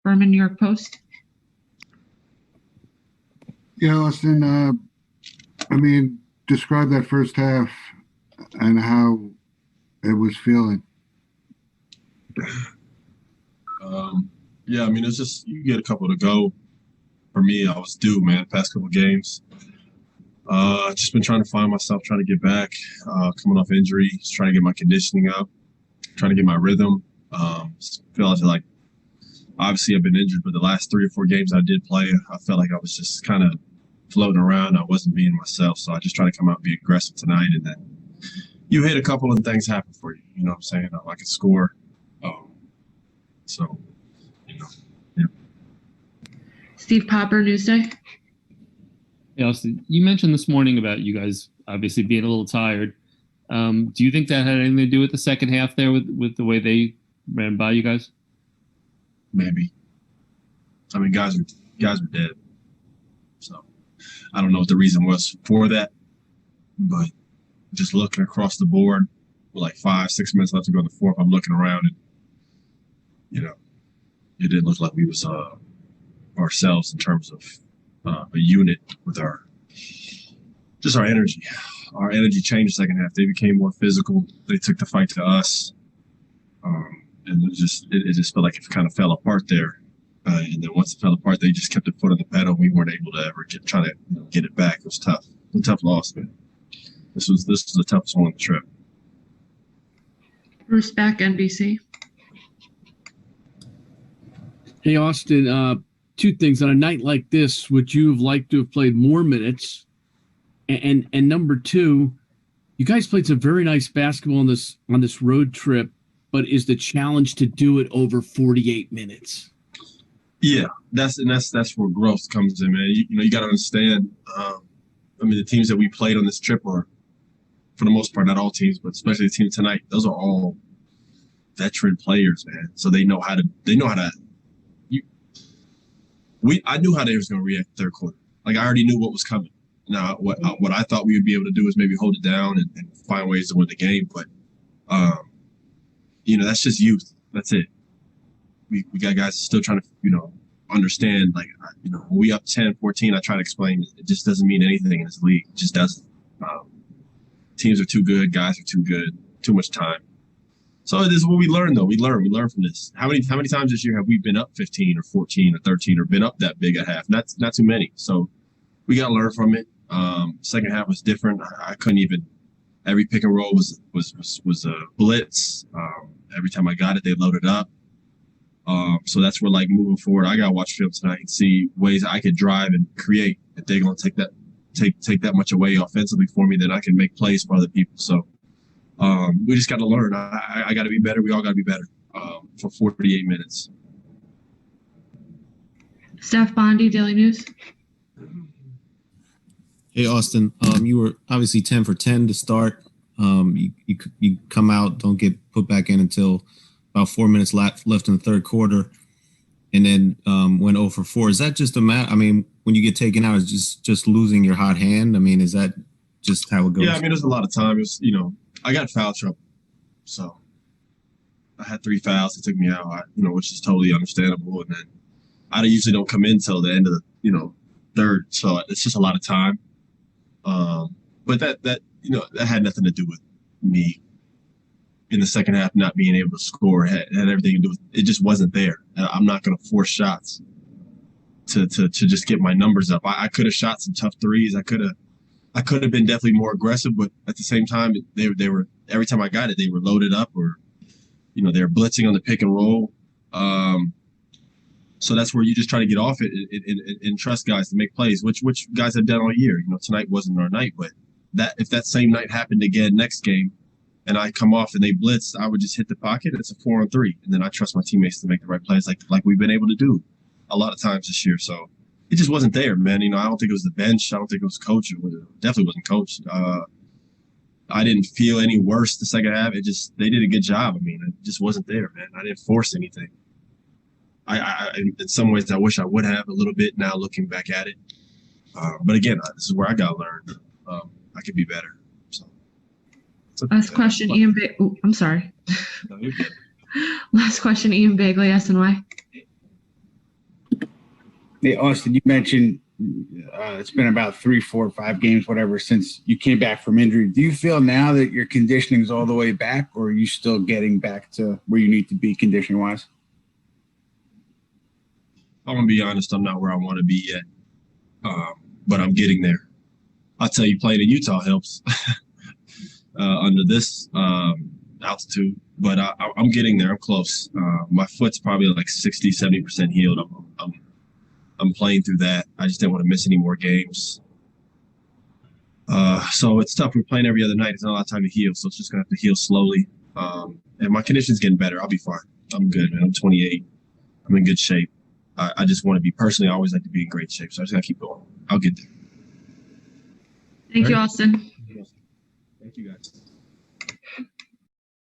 Berman, New York Post. Yeah, Austin, describe that first half and how it was feeling. It's just you get a couple to go. For me, I was due, man, past couple games. Just been trying to find myself, trying to get back, coming off injury, just trying to get my conditioning up, trying to get my rhythm. Feel like obviously I've been injured, but the last 3 or 4 games I did play, I felt like I was just kind of floating around. I wasn't being myself, so I just try to come out and be aggressive tonight, and then you hit a couple and things happen for you. You know what I'm saying? I can score. Yeah. Steve Popper, Newsday. Hey, Austin, you mentioned this morning about you guys obviously being a little tired. Do you think that had anything to do with the second half there with the way they ran by you guys? Maybe. Guys were dead. So I don't know what the reason was for that, but just looking across the board with like 5-6 minutes left to go in the fourth, I'm looking around and it didn't look like we was ourselves in terms of a unit with our energy. Our energy changed second half. They became more physical. They took the fight to us, and it just felt like it kind of fell apart there. And then once it fell apart, they just kept the foot on the pedal. We weren't able to ever try to get it back. It was tough. It was a tough loss, man. This was the toughest one on the trip. Bruce Beck, NBC. Hey, Austin, 2 things. On a night like this, would you have liked to have played more minutes? And number 2, you guys played some very nice basketball on this road trip, but is the challenge to do it over 48 minutes? Yeah, that's where growth comes in, man. You got to understand. The teams that we played on this trip are, for the most part, not all teams, but especially the team tonight. Those are all veteran players, man. So they know how to. I knew how they was going to react third quarter. Like I already knew what was coming. Now, what I thought we would be able to do is maybe hold it down and find ways to win the game. But, that's just youth. That's it. We got guys still trying to, understand. Like, when we up 10, 14, I try to explain it just doesn't mean anything in this league. It just doesn't. Teams are too good. Guys are too good. Too much time. So this is what we learned, though. We learn from this. How many times this year have we been up 15 or 14 or 13 or been up that big at half? Not too many. So we got to learn from it. Second half was different. I couldn't even. Every pick and roll was a blitz. Every time I got it, they loaded up. So that's where, like, moving forward, I gotta watch film tonight and see ways I could drive and create. If they're gonna take that much away offensively for me, then I can make plays for other people. So we just got to learn. I got to be better. We all got to be better for 48 minutes. Steph Bondi, Daily News. Hey, Austin, you were obviously 10 for 10 to start. You come out, don't get put back in until about 4 minutes left in the third quarter, and then went 0 for 4. Is that just a matter? When you get taken out, is just losing your hot hand? Is that just how it goes? Yeah, there's a lot of time. It was, I got foul trouble, so I had 3 fouls that took me out. Which is totally understandable. And then I usually don't come in till the end of the third, so it's just a lot of time. But that had nothing to do with me in the second half not being able to score. It had everything to do with it. Just wasn't there. I'm not going to force shots to just get my numbers up. I could have shot some tough threes. I could have been definitely more aggressive, but at the same time, they were every time I got it, they were loaded up or they were blitzing on the pick and roll. So that's where you just try to get off it and trust guys to make plays, which guys have done all year. Tonight wasn't our night, but if that same night happened again next game and I come off and they blitz, I would just hit the pocket. It's a 4-on-3. And then I trust my teammates to make the right plays like we've been able to do a lot of times this year. So it just wasn't there, man. I don't think it was the bench. I don't think it was coach. It definitely wasn't coached. I didn't feel any worse the second half. They did a good job. It just wasn't there, man. I didn't force anything. I in some ways, I wish I would have a little bit now looking back at it. But again, this is where I got to learn. I could be better. So last question, Ian. I'm sorry. No, you're good. Last question, Ian Bagley, SNY. Hey, Austin, you mentioned it's been about 3, 4, 5 games, whatever, since you came back from injury. Do you feel now that your conditioning is all the way back, or are you still getting back to where you need to be conditioning wise? I'm gonna be honest. I'm not where I want to be yet, but I'm getting there. I'll tell you, playing in Utah helps under this altitude, but I'm getting there. I'm close. My foot's probably like 60, 70% healed. I'm playing through that. I just didn't want to miss any more games. So it's tough. We're playing every other night. It's not a lot of time to heal, so it's just gonna have to heal slowly. And my condition's getting better. I'll be fine. I'm good, man. I'm 28. I'm in good shape. I just want to be personally. I always like to be in great shape, so I just gotta keep going. I'll get there. Thank you, Austin. Thank you, guys.